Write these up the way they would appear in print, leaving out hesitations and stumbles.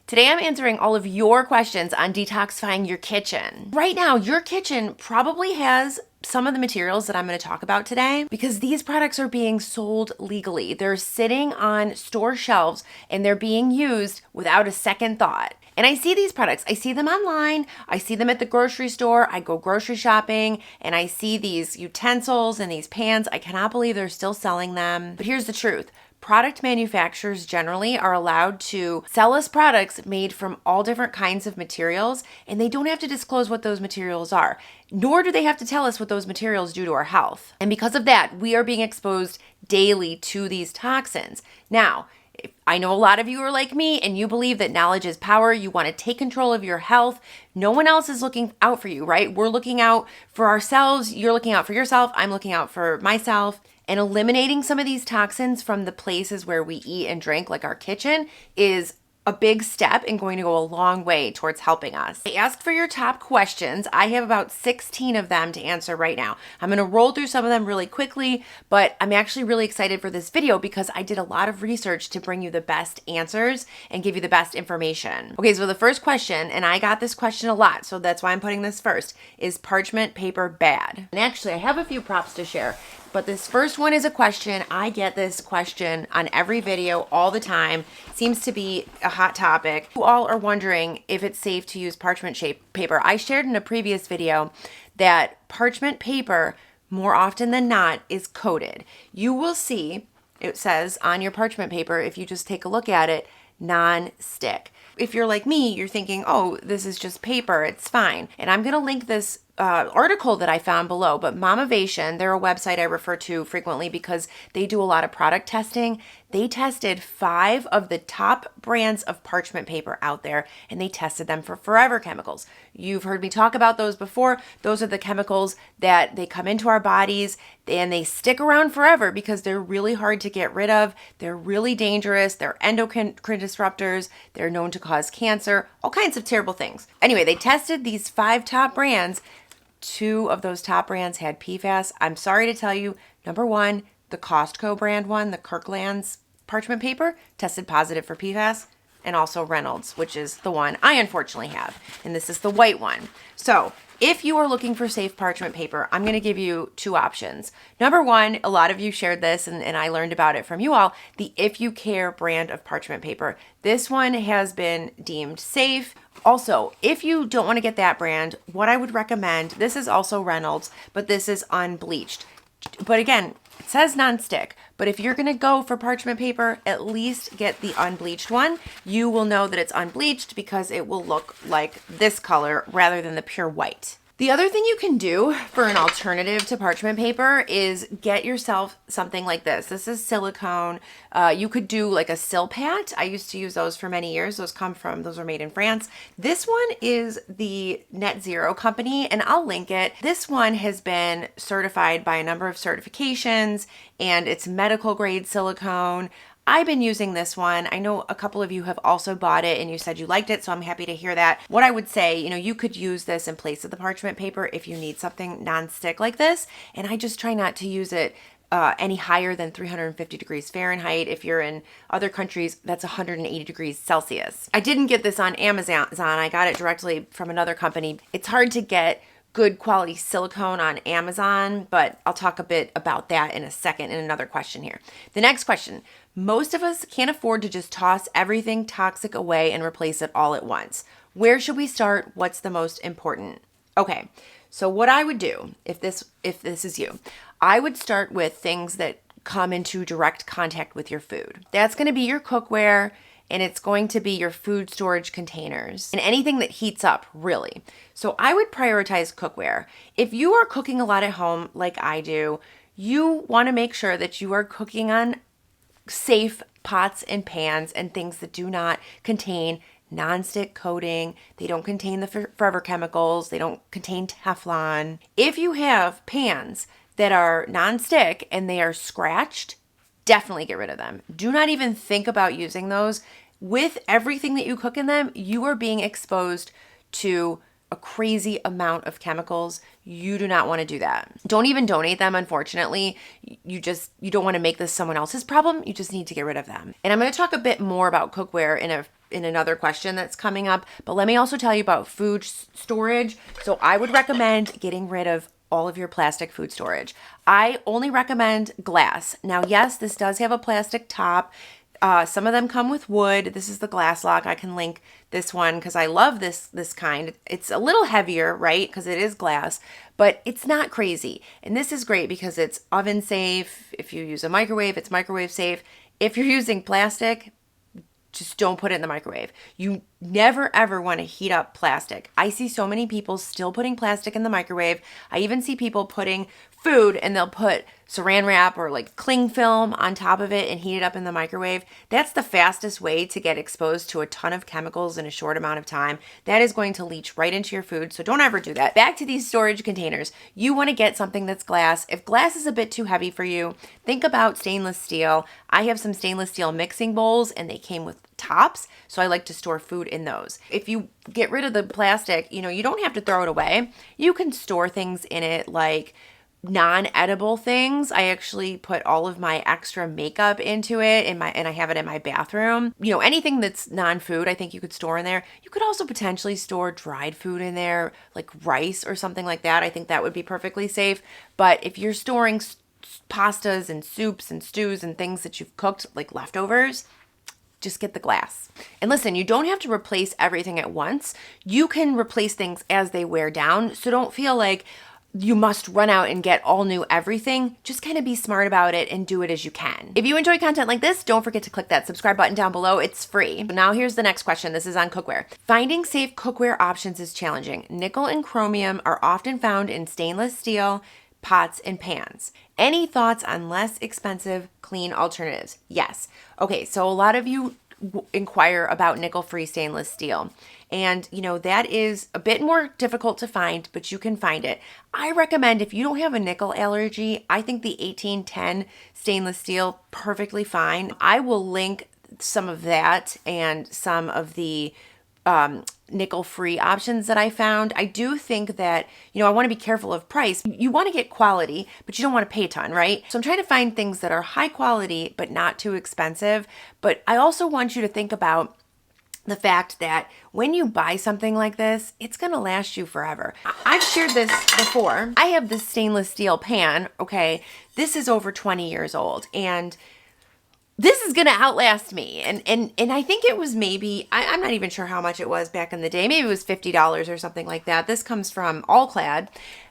Today I'm answering all of your questions on detoxifying your kitchen. Right now, your kitchen probably has some of the materials that I'm going to talk about today because these products are being sold legally. They're sitting on store shelves and they're being used without a second thought. And I see these products, I see them online, I see them at the grocery store, I go grocery shopping, and I see these utensils and these pans. I cannot believe they're still selling them. But here's the truth. Product manufacturers generally are allowed to sell us products made from all different kinds of materials, and they don't have to disclose what those materials are, nor do they have to tell us what those materials do to our health. And because of that, we are being exposed daily to these toxins. Now, I know a lot of you are like me and you believe that knowledge is power. You want to take control of your health. No one else is looking out for you, right? We're looking out for ourselves. You're looking out for yourself. I'm looking out for myself. And eliminating some of these toxins from the places where we eat and drink, like our kitchen, is a big step and going to go a long way towards helping us. I asked for your top questions. I have about 16 of them to answer right now. I'm going to roll through some of them really quickly, but I'm actually really excited for this video because I did a lot of research to bring you the best answers and give you the best information. Okay, so the first question, and I got this question a lot, so that's why I'm putting this first, is parchment paper bad? And actually, I have a few props to share. But this first one is a question. I get this question on every video all the time. Seems to be a hot topic. You all are wondering if it's safe to use parchment paper. I shared in a previous video that parchment paper, more often than not, is coated. You will see, it says on your parchment paper, if you just take a look at it, non-stick. If you're like me, you're thinking, oh, this is just paper, it's fine. And I'm gonna link this article that I found below, but Mamavation, they're a website I refer to frequently because they do a lot of product testing. They tested 5 of the top brands of parchment paper out there, and they tested them for forever chemicals. You've heard me talk about those before. Those are the chemicals that they come into our bodies and they stick around forever because they're really hard to get rid of. They're really dangerous. They're endocrine disruptors. They're known to cause cancer, all kinds of terrible things. Anyway, they tested these 5 top brands. 2 of those top brands had PFAS. I'm sorry to tell you, number 1, the Costco brand one, the Kirkland's parchment paper, tested positive for PFAS, and also Reynolds, which is the one I unfortunately have. And this is the white one. So if you are looking for safe parchment paper, I'm going to give you 2 options. Number 1, a lot of you shared this and I learned about it from you all, the If You Care brand of parchment paper. This one has been deemed safe. Also, if you don't want to get that brand, what I would recommend, this is also Reynolds, but this is unbleached. But again, it says non-stick, but if you're going to go for parchment paper, at least get the unbleached one. You will know that it's unbleached because it will look like this color rather than the pure white. The other thing you can do for an alternative to parchment paper is get yourself something like this. This is silicone. You could do like a Silpat. I used to use those for many years. Those are made in France. This one is the Net Zero company, and I'll link it. This one has been certified by a number of certifications, and it's medical grade silicone. I've been using this one. I know a couple of you have also bought it and you said you liked it, so I'm happy to hear that. What I would say, you could use this in place of the parchment paper if you need something non-stick like this, and I just try not to use it any higher than 350 degrees Fahrenheit. If you're in other countries, that's 180 degrees Celsius. I didn't get this on Amazon. I got it directly from another company. It's hard to get good quality silicone on Amazon, but I'll talk a bit about that in a second in another question here. The next question. Most of us can't afford to just toss everything toxic away and replace it all at once. Where should we start? What's the most important? Okay, so what I would do if this is you, I would start with things that come into direct contact with your food. That's going to be your cookware, and it's going to be your food storage containers and anything that heats up, really. So I would prioritize cookware. If you are cooking a lot at home like I do, you want to make sure that you are cooking on safe pots and pans and things that do not contain non-stick coating. They don't contain the forever chemicals. They don't contain Teflon. If you have pans that are non-stick and they are scratched, definitely get rid of them. Do not even think about using those. With everything that you cook in them, you are being exposed to a crazy amount of chemicals. You do not want to do that. Don't even donate them, unfortunately. You don't want to make this someone else's problem. You just need to get rid of them. And I'm going to talk a bit more about cookware in a in another question that's coming up. But let me also tell you about food storage. So I would recommend getting rid of all of your plastic food storage. I only recommend glass. Now, yes, this does have a plastic top. Some of them come with wood. This is the glass lock. I can link this one because I love this kind. It's a little heavier, right? Because it is glass, but it's not crazy. And this is great because it's oven safe. If you use a microwave, it's microwave safe. If you're using plastic, just don't put it in the microwave. You never ever want to heat up plastic. I see so many people still putting plastic in the microwave. I even see people putting food and they'll put saran wrap or like cling film on top of it and heat it up in the microwave. That's the fastest way to get exposed to a ton of chemicals in a short amount of time. That is going to leach right into your food, so don't ever do that. Back to these storage containers. You want to get something that's glass. If glass is a bit too heavy for you, think about stainless steel. I have some stainless steel mixing bowls and they came with tops, so I like to store food in those. If you get rid of the plastic, you don't have to throw it away. You can store things in it like non-edible things. I actually put all of my extra makeup into it and I have it in my bathroom. Anything that's non-food, I think you could store in there. You could also potentially store dried food in there, like rice or something like that. I think that would be perfectly safe. But if you're storing pastas and soups and stews and things that you've cooked, like leftovers, just get the glass. And listen, you don't have to replace everything at once. You can replace things as they wear down. So don't feel like you must run out and get all new everything. Just kind of be smart about it and do it as you can. If you enjoy content like this, don't forget to click that subscribe button down below. It's free. Now here's the next question. This is on cookware. Finding safe cookware options is challenging. Nickel and chromium are often found in stainless steel, pots, and pans. Any thoughts on less expensive, clean alternatives? Yes. Okay, so a lot of you inquire about nickel-free stainless steel. And, that is a bit more difficult to find, but you can find it. I recommend if you don't have a nickel allergy, I think the 1810 stainless steel, perfectly fine. I will link some of that and some of the nickel-free options that I found. I do think that, I want to be careful of price. You want to get quality, but you don't want to pay a ton, right? So I'm trying to find things that are high quality, but not too expensive. But I also want you to think about the fact that when you buy something like this, it's going to last you forever. I've shared this before. I have this stainless steel pan, okay? This is over 20 years old, and this is going to outlast me. And I think it was maybe, I'm not even sure how much it was back in the day. Maybe it was $50 or something like that. This comes from All Clad,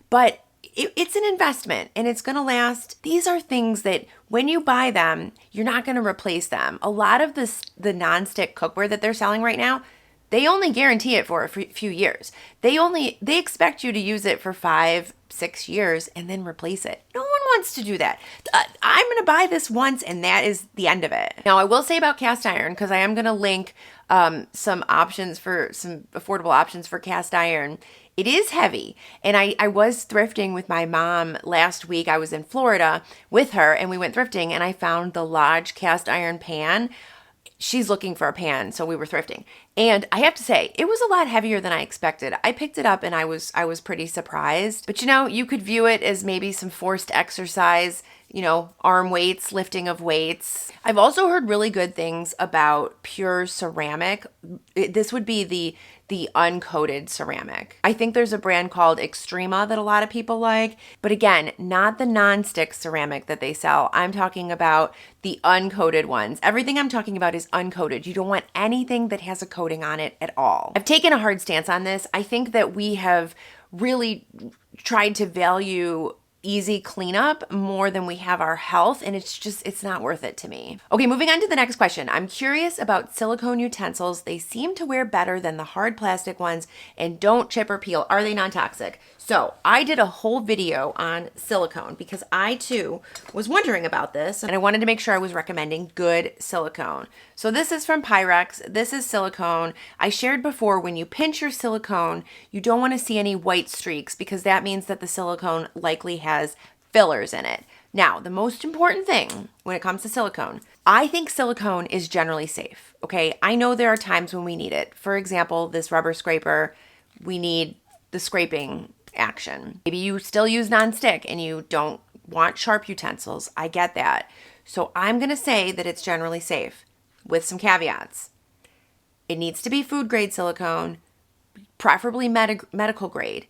but it's an investment and it's going to last. These are things that when you buy them, you're not going to replace them. A lot of the nonstick cookware that they're selling right now, they only guarantee it for a few years. They expect you to use it for 5-6 years and then replace it. No one wants to do that. I'm going to buy this once and that is the end of it. Now I will say about cast iron, because I am going to link some affordable options for cast iron. It is heavy. And I was thrifting with my mom last week. I was in Florida with her and we went thrifting and I found the Lodge cast iron pan. She's looking for a pan, so we were thrifting. And I have to say, it was a lot heavier than I expected. I picked it up and I was pretty surprised. But you could view it as maybe some forced exercise, arm weights, lifting of weights. I've also heard really good things about pure ceramic. This would be the uncoated ceramic. I think there's a brand called Extrema that a lot of people like, but again, not the non-stick ceramic that they sell. I'm talking about the uncoated ones. Everything I'm talking about is uncoated. You don't want anything that has a coating on it at all. I've taken a hard stance on this. I think that we have really tried to value easy cleanup more than we have our health, and it's not worth it to me. Okay, moving on to the next question. I'm curious about silicone utensils. They seem to wear better than the hard plastic ones and don't chip or peel. Are they non-toxic? So I did a whole video on silicone because I too was wondering about this and I wanted to make sure I was recommending good silicone. So this is from Pyrex. This is silicone. I shared before, when you pinch your silicone, you don't want to see any white streaks because that means that the silicone likely has fillers in it. Now, the most important thing when it comes to silicone, I think silicone is generally safe, okay? I know there are times when we need it. For example, this rubber scraper, we need the scraping action. Maybe you still use non-stick and you don't want sharp utensils. I get that. So I'm going to say that it's generally safe with some caveats. It needs to be food grade silicone, preferably medical grade.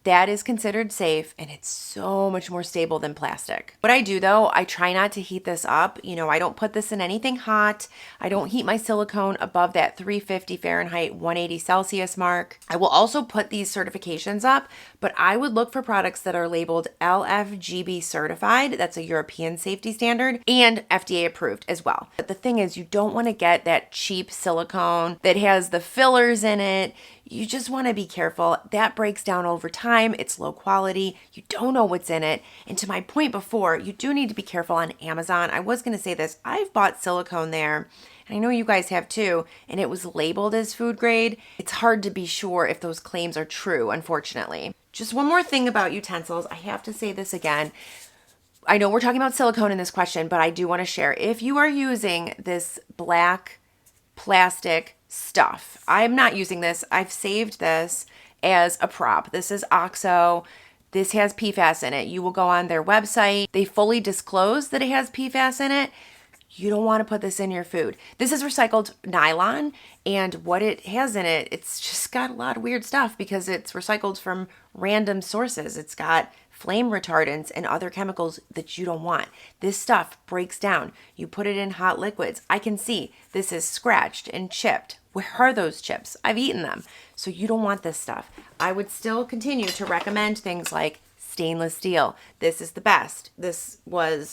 That is considered safe, and it's so much more stable than plastic. What I do though, I try not to heat this up. I don't put this in anything hot. I don't heat my silicone above that 350 Fahrenheit, 180 Celsius mark. I will also put these certifications up, but I would look for products that are labeled LFGB certified. That's a European safety standard, and FDA approved as well. But the thing is, you don't want to get that cheap silicone that has the fillers in it. You just want to be careful. That breaks down over time. It's low quality. You don't know what's in it. And to my point before, you do need to be careful on Amazon. I was going to say this. I've bought silicone there, and I know you guys have too, and it was labeled as food grade. It's hard to be sure if those claims are true, unfortunately. Just one more thing about utensils. I have to say this again. I know we're talking about silicone in this question, but I do want to share. If you are using this black plastic stuff, I'm not using this. I've saved this as a prop. This is OXO. This has PFAS in it. You will go on their website. They fully disclose that it has PFAS in it. You don't want to put this in your food. This is recycled nylon, and what it has in it, it's just got a lot of weird stuff because it's recycled from random sources. It's got flame retardants and other chemicals that you don't want. This stuff breaks down. You put it in hot liquids. I can see this is scratched and chipped. Where are those chips? I've eaten them. So you don't want this stuff. I would still continue to recommend things like stainless steel. This is the best.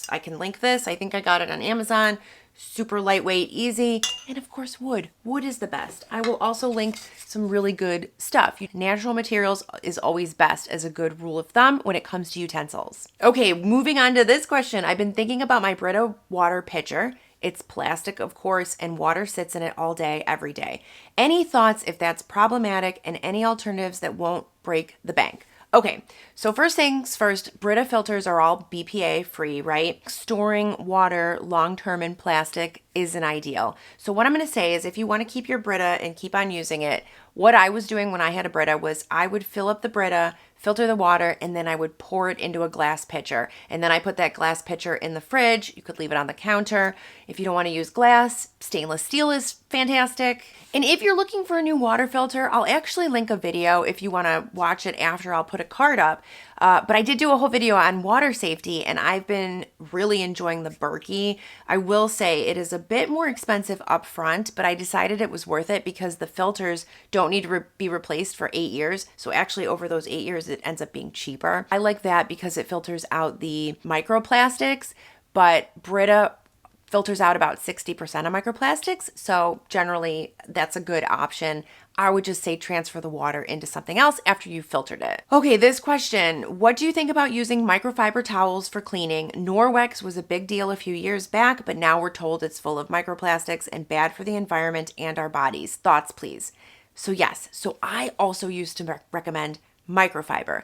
I can link this. I think I got it on Amazon. Super lightweight, easy. And of course, wood. Wood is the best. I will also link some really good stuff. Natural materials is always best as a good rule of thumb when it comes to utensils. Okay, moving on to this question. I've been thinking about my Brita water pitcher. It's plastic, of course, and water sits in it all day, every day. Any thoughts if that's problematic, and any alternatives that won't break the bank? Okay, so first things first, Brita filters are all BPA free, right? Storing water long-term in plastic isn't ideal. So what I'm gonna say is if you wanna keep your Brita and keep on using it, what I was doing when I had a Brita was I would fill up the Brita, filter the water, and then I would pour it into a glass pitcher. And then I put that glass pitcher in the fridge. You could leave it on the counter. If you don't want to use glass, stainless steel is fantastic. And if you're looking for a new water filter, I'll actually link a video if you want to watch it after. I'll put a card up. But I did do a whole video on water safety, and I've been really enjoying the Berkey. I will say it is a bit more expensive up front, but I decided it was worth it because the filters don't need to be replaced for 8 years. So actually over those 8 years, it ends up being cheaper. I like that because it filters out the microplastics, but Brita filters out about 60% of microplastics. So generally that's a good option. I would just say transfer the water into something else after you've filtered it. Okay, this question, what do you think about using microfiber towels for cleaning? Norwex was a big deal a few years back, but now we're told it's full of microplastics and bad for the environment and our bodies. Thoughts, please. So yes, so I also used to recommend microfiber.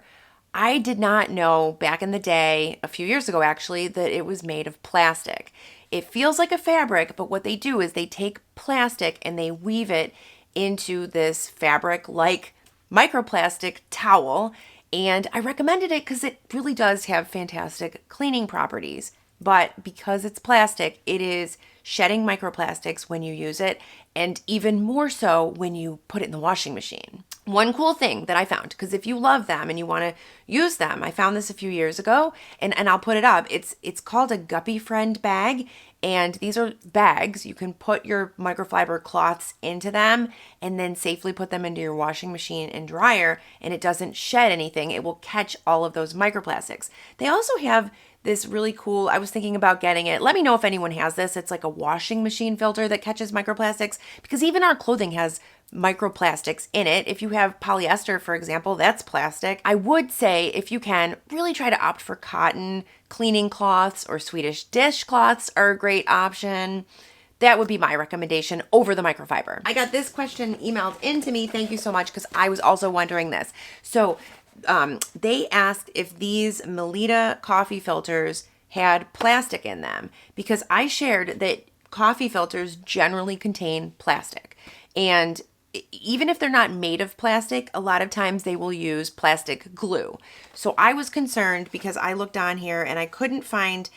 I did not know back in the day, a few years ago actually, that it was made of plastic. It feels like a fabric, but what they do is they take plastic and they weave it into this fabric-like microplastic towel. And I recommended it because it really does have fantastic cleaning properties. But because it's plastic, it is shedding microplastics when you use it, and even more so when you put it in the washing machine. One cool thing that I found, because if you love them and you want to use them, I found this a few years ago, and I'll put it up. It's called a Guppy Friend bag, and these are bags. You can put your microfiber cloths into them and then safely put them into your washing machine and dryer, and it doesn't shed anything. It will catch all of those microplastics. They also have this really cool, I was thinking about getting it. Let me know if anyone has this. It's like a washing machine filter that catches microplastics, because even our clothing has microplastics in it. If you have polyester, for example, that's plastic. I would say if you can, really try to opt for cotton cleaning cloths, or Swedish dish cloths are a great option. That would be my recommendation over the microfiber. I got this question emailed into me. Thank you so much, because I was also wondering this. So they asked if these Melita coffee filters had plastic in them, because I shared that coffee filters generally contain plastic. And even if they're not made of plastic, a lot of times they will use plastic glue. So I was concerned because I looked on here and I couldn't find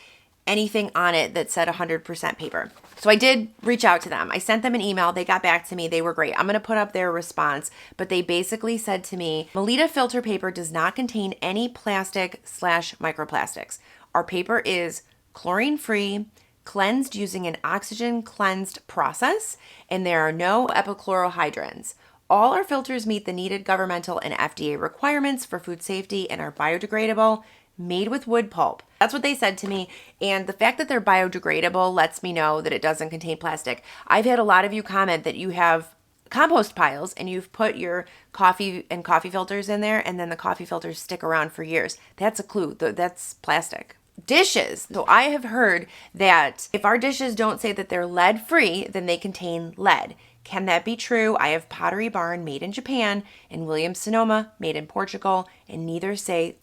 anything on it that said 100% paper. So I did reach out to them. I sent them an email. They got back to me. They were great. I'm going to put up their response, but they basically said to me, Melita filter paper does not contain any plastic/microplastics. Our paper is chlorine free, cleansed using an oxygen cleansed process, and there are no epichlorohydrins. All our filters meet the needed governmental and FDA requirements for food safety and are biodegradable, made with wood pulp. That's what they said to me. And the fact that they're biodegradable lets me know that it doesn't contain plastic. I've had a lot of you comment that you have compost piles and you've put your coffee and coffee filters in there, and then the coffee filters stick around for years. That's a clue. That's plastic. Dishes. So I have heard that if our dishes don't say that they're lead free, then they contain lead. Can that be true? I have Pottery Barn made in Japan and Williams Sonoma made in Portugal, and neither say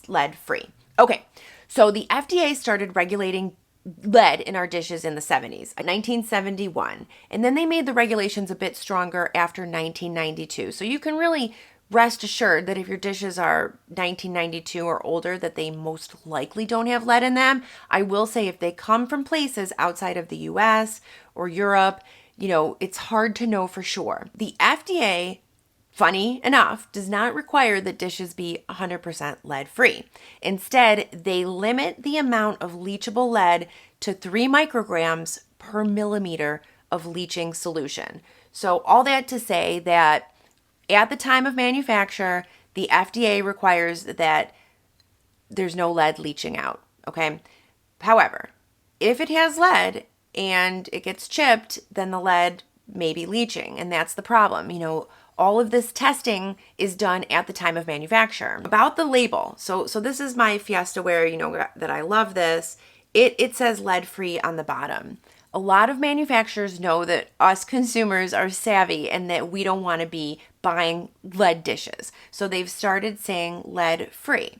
lead free. Okay, so the FDA started regulating lead in our dishes in the 70s, 1971, and then they made the regulations a bit stronger after 1992. So you can really rest assured that if your dishes are 1992 or older, that they most likely don't have lead in them. I will say if they come from places outside of the US or Europe, it's hard to know for sure. The FDA, funny enough, does not require that dishes be 100% lead free. Instead, they limit the amount of leachable lead to 3 micrograms per millimeter of leaching solution. So all that to say that at the time of manufacture, the FDA requires that there's no lead leaching out, okay? However, if it has lead and it gets chipped, then the lead may be leaching, and that's the problem. All of this testing is done at the time of manufacture. About the label, so this is my Fiesta ware, that I love this. It says lead-free on the bottom. A lot of manufacturers know that us consumers are savvy and that we don't want to be buying lead dishes. So they've started saying lead-free,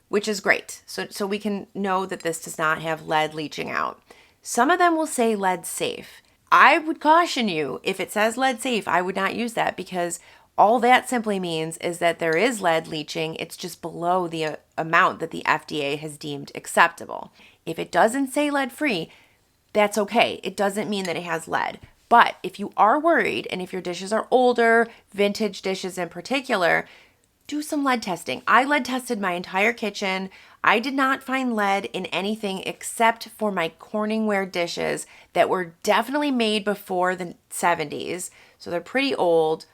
which is great. So we can know that this does not have lead leaching out. Some of them will say lead safe. I would caution you, if it says lead safe, I would not use that, because all that simply means is that there is lead leaching. It's just below the amount that the FDA has deemed acceptable. If it doesn't say lead free, that's okay. It doesn't mean that it has lead. But if you are worried, and if your dishes are older, vintage dishes in particular, do some lead testing. I lead tested my entire kitchen. I did not find lead in anything except for my Corningware dishes that were definitely made before the 70s. So they're pretty old.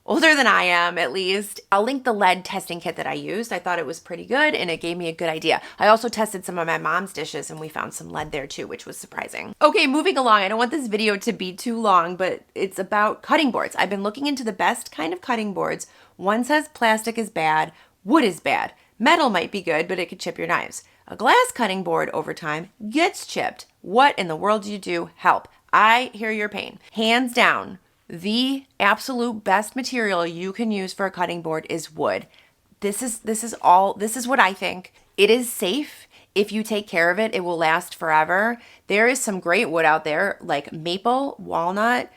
Older than I am, at least. I'll link the lead testing kit that I used. I thought it was pretty good, and it gave me a good idea. I also tested some of my mom's dishes, and we found some lead there too, which was surprising. Okay, moving along. I don't want this video to be too long, but it's about cutting boards. I've been looking into the best kind of cutting boards. One says plastic is bad, wood is bad. Metal might be good, but it could chip your knives. A glass cutting board over time gets chipped. What in the world do you do? Help. I hear your pain. Hands down, the absolute best material you can use for a cutting board is wood. This is what I think. It is safe. If you take care of it, it will last forever. There is some great wood out there like maple, walnut,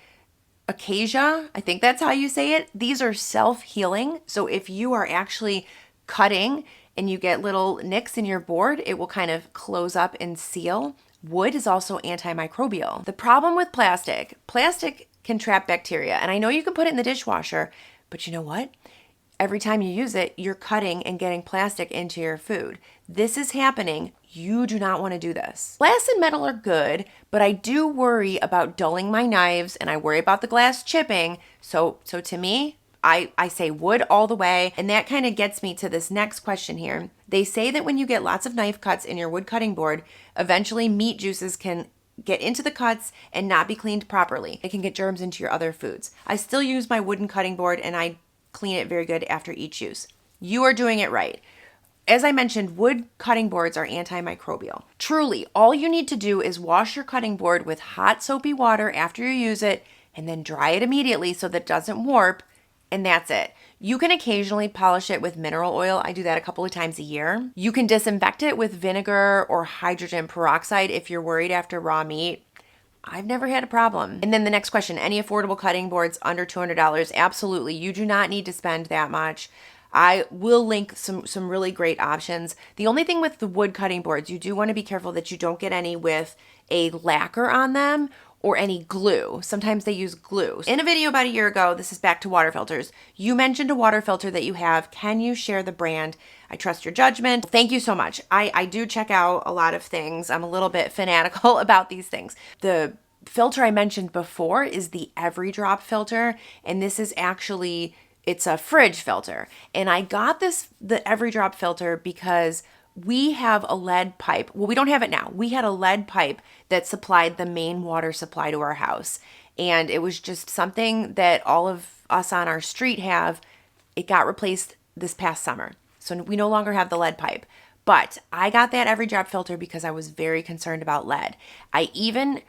acacia. I think that's how you say it. These are self-healing. So if you are actually cutting and you get little nicks in your board, it will kind of close up and seal. Wood is also antimicrobial. The problem with plastic can trap bacteria. And I know you can put it in the dishwasher, but you know what? Every time you use it, you're cutting and getting plastic into your food. This is happening. You do not want to do this. Glass and metal are good, but I do worry about dulling my knives, and I worry about the glass chipping. So to me, I say wood all the way. And that kind of gets me to this next question here. They say that when you get lots of knife cuts in your wood cutting board, eventually meat juices can get into the cuts and not be cleaned properly. It can get germs into your other foods. I still use my wooden cutting board, and I clean it very good after each use. You are doing it right. As I mentioned, wood cutting boards are antimicrobial. Truly, all you need to do is wash your cutting board with hot soapy water after you use it, and then dry it immediately so that it doesn't warp, and that's it. You can occasionally polish it with mineral oil. I do that a couple of times a year. You can disinfect it with vinegar or hydrogen peroxide if you're worried after raw meat. I've never had a problem. And then the next question, any affordable cutting boards under $200? Absolutely. You do not need to spend that much. I will link some really great options. The only thing with the wood cutting boards, you do want to be careful that you don't get any with a lacquer on them or any glue. Sometimes they use glue. In a video about a year ago, this is back to water filters, you mentioned a water filter that you have. Can you share the brand? I trust your judgment. Thank you so much. I do check out a lot of things. I'm a little bit fanatical about these things. The filter I mentioned before is the Every Drop filter, and this is actually, it's a fridge filter. And I got the Every Drop filter because we have a lead pipe. Well, we don't have it now. We had a lead pipe that supplied the main water supply to our house. And it was just something that all of us on our street have. It got replaced this past summer. So we no longer have the lead pipe. But I got that Every Drop filter because I was very concerned about lead. I even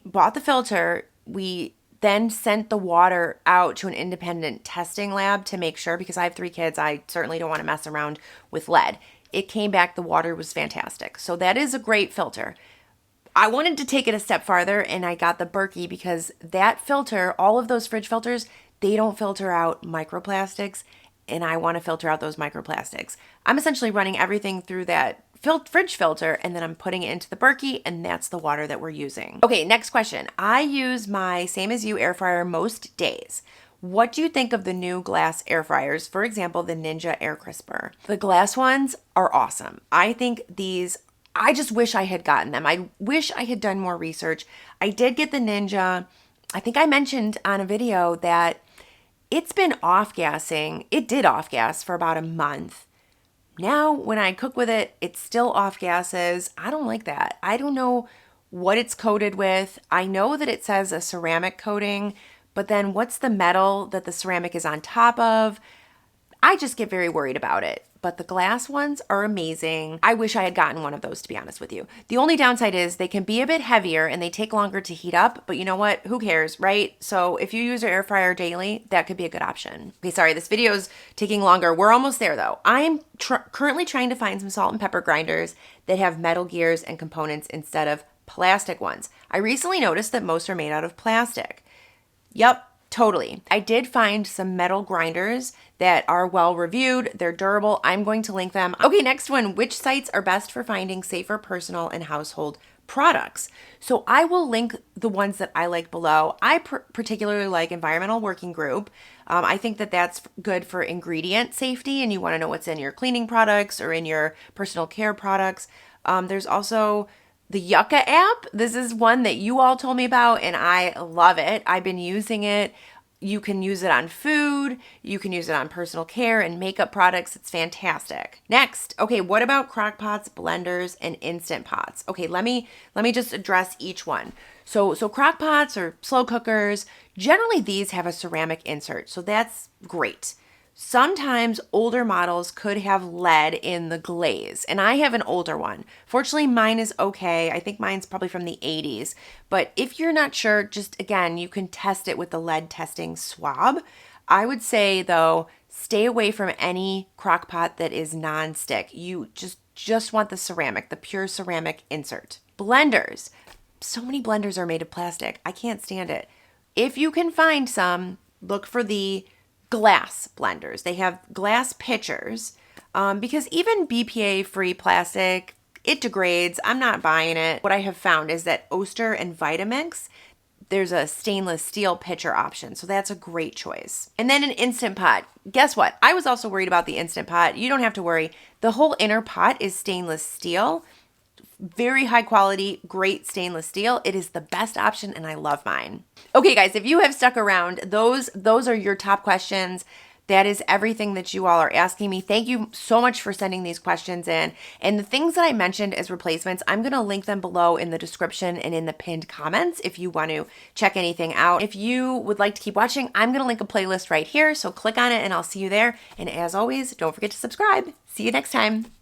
bought the filter. We then sent the water out to an independent testing lab to make sure, because I have 3 kids. I certainly don't want to mess around with lead. It came back, the water was fantastic. So that is a great filter. I wanted to take it a step farther, and I got the Berkey because that filter, all of those fridge filters, they don't filter out microplastics, and I want to filter out those microplastics. I'm essentially running everything through that fridge filter, and then I'm putting it into the Berkey, and that's the water that we're using. Okay, next question. I use my Same As You air fryer most days. What do you think of the new glass air fryers? For example, the Ninja Air Crisper. The glass ones are awesome. I think these, I just wish I had gotten them. I wish I had done more research. I did get the Ninja. I think I mentioned on a video that it's been off-gassing. It did off-gas for about a month. Now, when I cook with it, it's still off-gases. I don't like that. I don't know what it's coated with. I know that it says a ceramic coating, but then what's the metal that the ceramic is on top of? I just get very worried about it. But the glass ones are amazing. I wish I had gotten one of those, to be honest with you. The only downside is they can be a bit heavier and they take longer to heat up, but you know what? Who cares, right? So if you use your air fryer daily, that could be a good option. Okay, sorry, this video is taking longer. We're almost there though. I'm currently trying to find some salt and pepper grinders that have metal gears and components instead of plastic ones. I recently noticed that most are made out of plastic. Yep, totally. I did find some metal grinders that are well reviewed. They're durable. I'm going to link them. Okay, next one. Which sites are best for finding safer personal and household products? So I will link the ones that I like below. I particularly like Environmental Working Group. I think that that's good for ingredient safety, and you want to know what's in your cleaning products or in your personal care products. There's also the Yucca app. This is one that you all told me about, and I love it. I've been using it. You can use it on food. You can use it on personal care and makeup products. It's fantastic. Next, okay, what about crock pots, blenders, and instant pots? Okay, let me just address each one. So crock pots or slow cookers, generally these have a ceramic insert, so that's great. Sometimes older models could have lead in the glaze, and I have an older one. Fortunately, mine is okay. I think mine's probably from the 80s. But if you're not sure, just again, you can test it with the lead testing swab. I would say though, stay away from any crock pot that is non-stick. You just want the ceramic, the pure ceramic insert. Blenders. So many blenders are made of plastic. I can't stand it. If you can find some, look for the glass blenders. They have glass pitchers because even BPA-free plastic, it degrades. I'm not buying it. What I have found is that Oster and Vitamix, there's a stainless steel pitcher option, so that's a great choice. And then an Instant Pot. Guess what? I was also worried about the Instant Pot. You don't have to worry. The whole inner pot is stainless steel. Very high quality, great stainless steel. It is the best option, and I love mine. Okay, guys, if you have stuck around, those are your top questions. That is everything that you all are asking me. Thank you so much for sending these questions in. And the things that I mentioned as replacements, I'm going to link them below in the description and in the pinned comments if you want to check anything out. If you would like to keep watching, I'm going to link a playlist right here. So click on it and I'll see you there. And as always, don't forget to subscribe. See you next time.